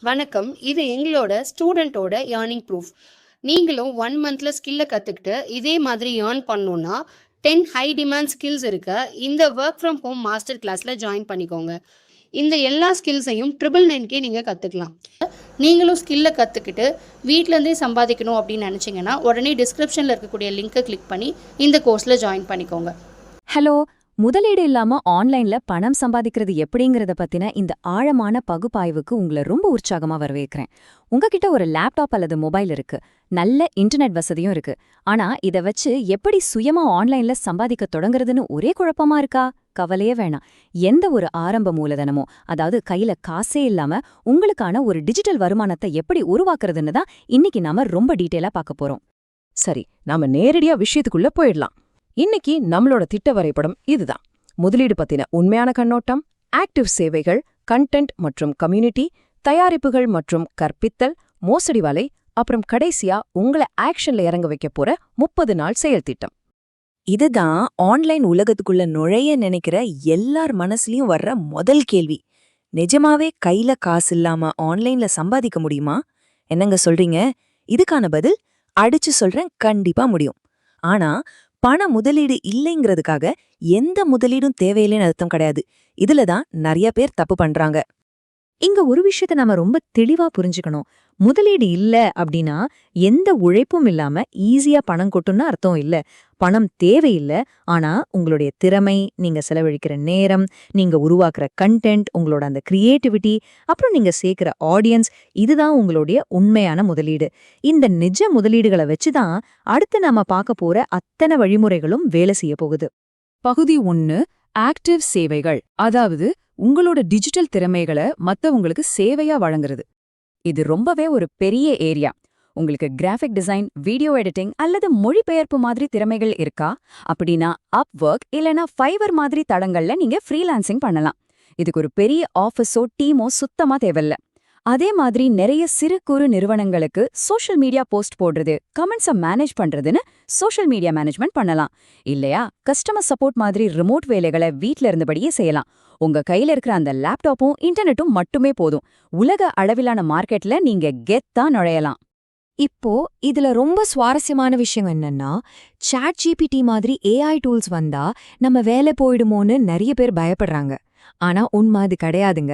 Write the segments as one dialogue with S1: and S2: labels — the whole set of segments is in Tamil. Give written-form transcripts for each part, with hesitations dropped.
S1: வணக்கம். இது எங்களோட ஸ்டூடெண்ட்டோட ஏர்னிங் ப்ரூஃப். நீங்களும் 1 மந்த்ல ஸ்கில்ல கத்துக்கிட்டு, இதே மாதிரி ஏர்ன் பண்ணணும்னா, 10 ஹை டிமாண்ட் ஸ்கில்ஸ் இருக்க இந்த வொர்க் ஃப்ரம் ஹோம் மாஸ்டர் கிளாஸ்ல ஜாயின் பண்ணிக்கோங்க. இந்த எல்லா ஸ்கில்ஸையும் 999க்கே நீங்க கத்துக்கலாம். நீங்களும் ஸ்கில்ல கத்துக்கிட்டு வீட்ல இருந்தே சம்பாதிக்கணும் அப்படின்னு நினைச்சீங்கன்னா, உடனே டிஸ்கிரிப்ஷன்ல இருக்கக்கூடிய லிங்கை கிளிக் பண்ணி இந்த கோர்ஸ்ல ஜாயின் பண்ணிக்கோங்க.
S2: ஹலோ. முதலீடு இல்லாம ஆன்லைன்ல பணம் சம்பாதிக்கிறது எப்படிங்கறத பத்தின இந்த ஆழமான பகுப்பாய்வுக்கு உங்களை ரொம்ப உற்சாகமா வரவேற்கிறேன். உங்ககிட்ட ஒரு லேப்டாப் அல்லது மொபைல் இருக்கு, நல்ல இன்டர்நெட் வசதியும் இருக்கு. ஆனா இத வச்சு எப்படி சுயமா ஆன்லைன்ல சம்பாதிக்க தொடங்குறதுன்னு ஒரே குழப்பமா இருக்கா? கவலையே வேணாம். எந்த ஒரு ஆரம்ப மூலதனமோ, அதாவது கையில காசே இல்லாம உங்களுக்கான ஒரு டிஜிட்டல் வருமானத்தை எப்படி உருவாக்குறதுன்னு தான் இன்னைக்கு நாம ரொம்ப டீட்டெயிலா பார்க்க போறோம்.
S3: சரி, நாம நேரடியா விஷயத்துக்குள்ள போயிடலாம். இன்னைக்கு நம்மளோட திட்ட வரைபடம் இதுதான். முதலீடு பத்தின உண்மையான கண்ணோட்டம், ஆக்டிவ் சேவைகள், கண்டென்ட் மற்றும் கம்யூனிட்டி, தயாரிப்புகள் மற்றும் கற்பித்தல், மோசடி வலை, அப்புறம் கடைசியா உங்களை ஆக்ஷன்ல இறங்க வைக்க போற 30 நாள் செயல் திட்டம்.
S4: இதுதான் ஆன்லைன் உலகத்துக்குள்ள நுழைய நினைக்கிற எல்லார் மனசுலயும் வர்ற முதல் கேள்வி. நிஜமாவே கையில காசு இல்லாம ஆன்லைன்ல சம்பாதிக்க முடியுமா? என்னங்க சொல்றீங்க? இதுக்கான பதில் அடிச்சு சொல்றேன், கண்டிப்பா முடியும். ஆனா பண முதலீடு இல்லைங்கிறதுக்காக எந்த முதலீடும் தேவையில்லைன்னு அர்த்தம் கிடையாது. இதுலதான் நிறைய பேர் தப்பு பண்றாங்க.
S2: இங்க ஒரு விஷயத்த நாம ரொம்ப தெளிவா புரிஞ்சுக்கணும். முதலீடு இல்ல அப்படின்னா எந்த உழைப்பும் இல்லாம ஈஸியா பணம் கொட்டும்னு அர்த்தம் இல்ல. பணம் தேவையில்ல. ஆனா உங்களுடைய திறமை, நீங்க செலவழிக்கிற நேரம், நீங்க உருவாக்குற கண்டென்ட், உங்களோட அந்த கிரியேட்டிவிட்டி, அப்புறம் நீங்க சேர்க்கிற ஆடியன்ஸ், இதுதான் உங்களுடைய உண்மையான முதலீடு. இந்த நிஜ முதலீடுகளை வச்சுதான் அடுத்து நாம பார்க்க போற அத்தனை வழிமுறைகளும் வேலை செய்ய போகுது.
S3: பகுதி 1, ஆக்டிவ் சேவைகள், அதாவது உங்களோட டிஜிட்டல் திறமைகளை மத்தவங்களுக்கு சேவையா வழங்குறது. இது ரொம்பவே ஒரு பெரிய ஏரியா. உங்களுக்கு கிராஃபிக் டிசைன், வீடியோ எடிட்டிங் அல்லது மொழிபெயர்ப்பு மாதிரி திறமைகள் இருக்கா? அப்படின்னா அப்வொர்க் இல்லனா ஃபைவர் மாதிரி தளங்கள்ல நீங்க ஃப்ரீலான்சிங் பண்ணலாம். இதுக்கு ஒரு பெரிய ஆஃபீஸோ டீமோ சுத்தமா தேவையில்ல. அதே மாதிரி நிறைய சிறு குறு நிறுவனங்களுக்கு சோஷியல் மீடியா போஸ்ட் போடுறது, கமெண்ட்ஸை மேனேஜ் பண்றதுன்னு சோஷியல் மீடியா மேனேஜ்மெண்ட் பண்ணலாம். இல்லையா கஸ்டமர் சப்போர்ட் மாதிரி ரிமோட் வேலைகளை வீட்ல இருந்தபடியே செய்யலாம். உங்க கையில இருக்கிற அந்த லேப்டாப்பும் இன்டர்நெட்டும் மட்டுமே போதும். உலக அளவிலான மார்க்கெட்ல நீங்க கெத்தா நுழையலாம்.
S2: இப்போ இதுல ரொம்ப சுவாரஸ்யமான விஷயம் என்னன்னா, ChatGPT மாதிரி AI டூல்ஸ் வந்தா நம்ம வேலை போயிடுமோன்னு நிறைய பேர் பயப்படுறாங்க. ஆனா உண்மை அது கிடையாதுங்க.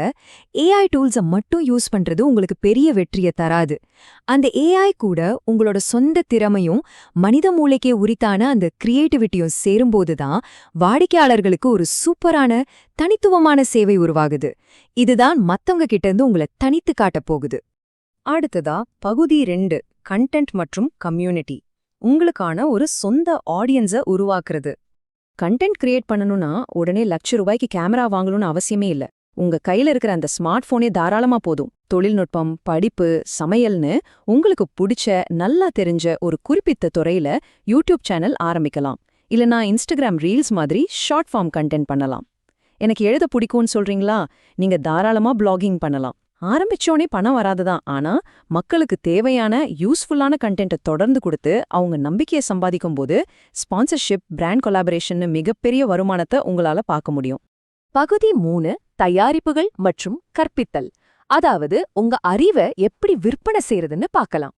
S2: AI டூல்ஸை மட்டும் யூஸ் பண்றது உங்களுக்கு பெரிய வெற்றியை தராது. அந்த AI கூட உங்களோட சொந்த திறமையும் மனித மூளைக்கே உரித்தான அந்த கிரியேட்டிவிட்டியும் சேரும்போதுதான் வாடிக்கையாளர்களுக்கு ஒரு சூப்பரான தனித்துவமான சேவை உருவாகுது. இதுதான் மத்தவங்க கிட்ட இருந்து உங்களை தனித்து காட்டப் போகுது.
S3: அடுத்ததா பகுதி 2, கண்டென்ட் மற்றும் கம்யூனிட்டி. உங்களுக்கான ஒரு சொந்த ஆடியன்ஸை உருவாக்குறது. கண்டென்ட் கிரியேட் பண்ணணும்னா உடனே ₹1,00,000 கேமரா வாங்கணும்னு அவசியமே இல்ல. உங்க கையில இருக்கிற அந்த ஸ்மார்ட் போனே தாராளமா போதும். தொழில்நுட்பம், படிப்பு, சமையல்னு உங்களுக்கு பிடிச்ச, நல்லா தெரிஞ்ச ஒரு குறிப்பிட்ட துறையில யூடியூப் சேனல் ஆரம்பிக்கலாம். இல்லனா இன்ஸ்டாகிராம் ரீல்ஸ் மாதிரி ஷார்ட் ஃபார்ம் கண்டென்ட் பண்ணலாம். எனக்கு எழுத பிடிக்கும்னு சொல்றீங்களா? நீங்க தாராளமா பிளாகிங் பண்ணலாம். ஆரம்பிச்சோனே பணம் வராதுதான். ஆனா மக்களுக்கு தேவையான யூஸ்ஃபுல்லான கண்டென்ட்டை தொடர்ந்து கொடுத்து அவங்க நம்பிக்கையை சம்பாதிக்கும் போது ஸ்பான்சர்ஷிப், பிராண்ட் கொலாபரேஷன் மிகப்பெரிய வருமானத்தை உங்களால பார்க்க முடியும்.
S2: பகுதி 3, தயாரிப்புகள் மற்றும் கற்பித்தல். அதாவது உங்க அறிவை எப்படி விற்பனை செய்யறதுன்னு பார்க்கலாம்.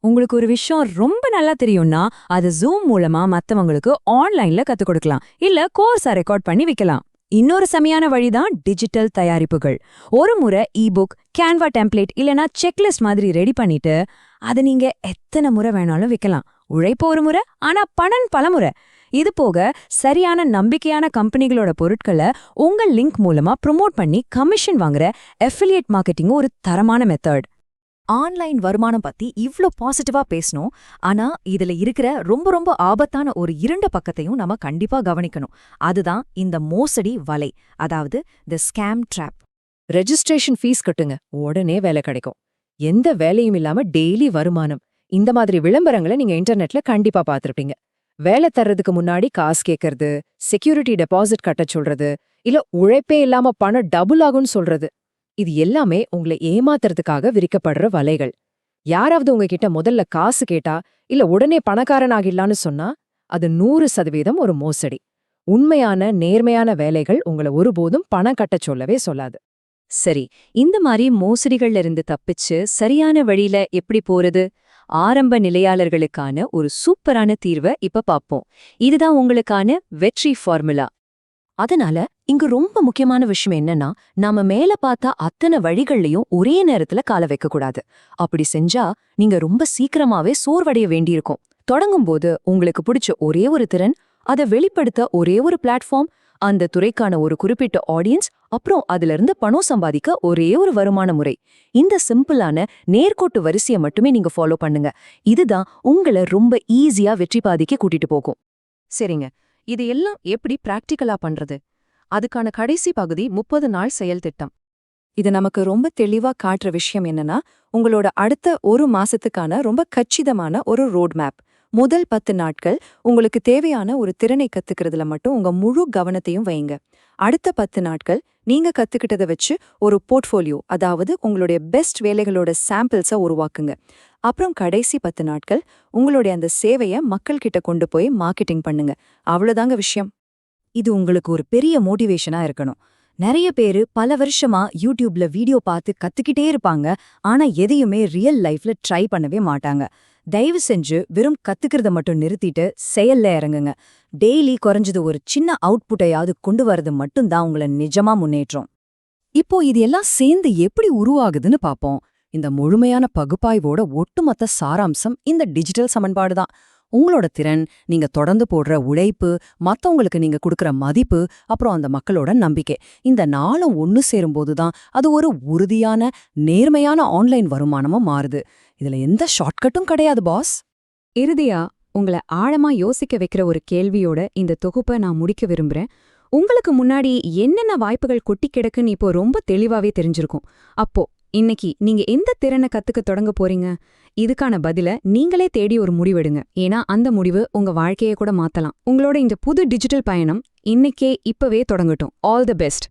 S2: உங்களுக்கு ஒரு விஷயம் ரொம்ப நல்லா தெரியும்னா அது ஜூம் மூலமா மத்தவங்களுக்கு ஆன்லைன்ல கத்துக் கொடுக்கலாம். இல்ல கோர்ஸை ரெக்கார்ட் பண்ணி விக்கலாம். இன்னொரு செமையான வழிதான் டிஜிட்டல் தயாரிப்புகள். ஒரு முறை இபுக், கேன்வா டெம்ப்ளேட் இல்லனா செக்லிஸ்ட் மாதிரி ரெடி பண்ணிட்டு அதை நீங்க எத்தனை முறை வேணாலும் விற்கலாம். உழைப்பு ஒரு முறை, ஆனா பணம் பல முறை. இது போக சரியான நம்பிக்கையான கம்பெனிகளோட பொருட்களை உங்க லிங்க் மூலமா ப்ரொமோட் பண்ணி கமிஷன் வாங்குற அஃபிலியேட் மார்க்கெட்டிங் ஒரு தரமான மெத்தட். ஆன்லைன் வருமானம் பத்தி இவ்ளோ பாசிட்டிவா பேசணும். ஆனா இதுல இருக்கிற ரொம்ப ரொம்ப ஆபத்தான ஒரு 2 பக்கத்தையும் நம்ம கண்டிப்பா கவனிக்கணும். அதுதான் இந்த மோசடி வலை, அதாவது தி ஸ்கேம் ட்ராப்.
S3: ரெஜிஸ்ட்ரேஷன் ஃபீஸ் கட்டுங்க, உடனே வேலை கிடைக்கும். எந்த வேலையும் இல்லாம டெய்லி வருமானம். இந்த மாதிரி விளம்பரங்களை நீங்க இன்டர்நெட்ல கண்டிப்பா பார்த்திருப்பீங்க. வேலை தர்றதுக்கு முன்னாடி காசு கேட்கறது, செக்யூரிட்டி டெபாசிட் கட்ட சொல்றது, இல்ல உழைப்பே இல்லாம பணம் டபுள் ஆகும்னு சொல்றது. இது எல்லாமே உங்களை ஏமாத்துறதுக்காக விரிக்கப்படுற வலைகள். யாராவது உங்ககிட்ட முதல்ல காசு கேட்டா இல்ல உடனே பணக்காரனாகிடலான்னு சொன்னா அது 100% ஒரு மோசடி. உண்மையான நேர்மையான வேலைகள் உங்களை ஒருபோதும் பணம் கட்டச் சொல்லவே சொல்லாது.
S2: சரி, இந்த மாதிரி மோசடிகள்ல இருந்து தப்பிச்சு சரியான வழியில எப்படி போறது? ஆரம்ப நிலையாளர்களுக்கான ஒரு சூப்பரான தீர்வை இப்ப பாப்போம். இதுதான் உங்களுக்கான வெற்றி ஃபார்முலா. அதனால இங்க ரொம்ப முக்கியமான விஷயம் என்னன்னா, நாம மேல பார்த்த அத்தனை வழிகள்லயும் ஒரே நேரத்துல கால வைக்க கூடாது. அப்படி செஞ்சா நீங்க ரொம்ப சீக்கிரமாவே சோர்வடைய வேண்டியிருக்கும். தொடங்கும்போது உங்களுக்கு பிடிச்ச ஒரே ஒரு திறன், அதை வெளிப்படுத்த ஒரே ஒரு பிளாட்ஃபார்ம், அந்த துறைக்கான ஒரு குறிப்பிட்ட ஆடியன்ஸ், அப்புறம் அதுல இருந்து பணம் சம்பாதிக்க ஒரே ஒரு வருமான முறை. இந்த சிம்பிளான நேர்கோட்டு வரிசையை மட்டுமே நீங்க ஃபாலோ பண்ணுங்க. இதுதான் உங்களை ரொம்ப ஈஸியா வெற்றி பாதைக்கு கூட்டிட்டு போகும்.
S3: சரிங்க, இது எல்லாம் எப்படி பிராக்டிகலா பண்றது? அதுக்கான கடைசி பகுதி 30 நாள் செயல் திட்டம். இது நமக்கு ரொம்ப தெளிவா காட்டுற விஷயம் என்னன்னா, உங்களோட அடுத்த ஒரு மாசத்துக்கான ரொம்ப கச்சிதமான ஒரு ரோட் மேப். முதல் 10 நாட்கள் உங்களுக்கு தேவையான ஒரு திறனை கத்துக்கிறதுல மட்டும் உங்க முழு கவனத்தையும் வைங்க. அடுத்த 10 நாட்கள் நீங்க கத்துக்கிட்டதை வச்சு ஒரு போர்ட்ஃபோலியோ, அதாவது உங்களுடைய பெஸ்ட் வேலைகளோட சாம்பிள்ஸை உருவாக்குங்க. அப்புறம் கடைசி 10 நாட்கள் உங்களுடைய அந்த சேவையை மக்கள் கிட்ட கொண்டு போய் மார்க்கெட்டிங் பண்ணுங்க. அவ்வளவுதாங்க விஷயம்.
S4: இது உங்களுக்கு ஒரு பெரிய மோட்டிவேஷனா இருக்கணும். நிறைய பேரு பல வருஷமா யூடியூப்ல வீடியோ பார்த்து கத்துக்கிட்டே இருப்பாங்க, ஆனா எதையுமே ரியல் லைஃப்ல ட்ரை பண்ணவே மாட்டாங்க. தயவு செஞ்சு வெறும் கத்துக்கிறத மட்டும் நிறுத்திட்டு செயல்ல இறங்குங்க. டெய்லி குறைஞ்சது ஒரு சின்ன அவுட்புட்டையாவது கொண்டு வரது மட்டும்தான் உங்களை நிஜமா முன்னேற்றம்.
S3: இப்போ இது எல்லாம் சேர்ந்து எப்படி உருவாகுதுன்னு பாப்போம். இந்த முழுமையான பகுப்பாய்வோட ஒட்டுமொத்த சாராம்சம் இந்த டிஜிட்டல் சமன்பாடு தான். உங்களோட திறன், நீங்க தொடர்ந்து போடுற உழைப்பு, மத்தவங்களுக்கு நீங்க கொடுக்கற மதிப்பு, அப்புறம் அந்த மக்களோட நம்பிக்கை, இந்த நாளும் ஒன்னு சேரும்போது தான் அது ஒரு உறுதியான, நேர்மையான ஆன்லைன் வருமானமா மாறுது. இதுல எந்த ஷார்ட்கட்டும் கிடையாது பாஸ்.
S2: இறுதியா உங்களை ஆழமா யோசிக்க வைக்கிற ஒரு கேள்வியோட இந்த தொகுப்பை நான் முடிக்க விரும்புறேன். உங்களுக்கு முன்னாடி என்னென்ன வாய்ப்புகள் கொட்டி கிடக்குன்னு இப்போ ரொம்ப தெளிவாவே தெரிஞ்சிருக்கும். அப்போ இன்னைக்கு நீங்க எந்த திறனை கத்துக்க தொடங்க போறீங்க? இதுக்கான பதில நீங்களே தேடி ஒரு முடிவெடுங்க. ஏன்னா அந்த முடிவு உங்க வாழ்க்கையை கூட மாத்தலாம். உங்களோட இந்த புது டிஜிட்டல் பயணம் இன்னைக்கே இப்பவே தொடங்கட்டும். All the best.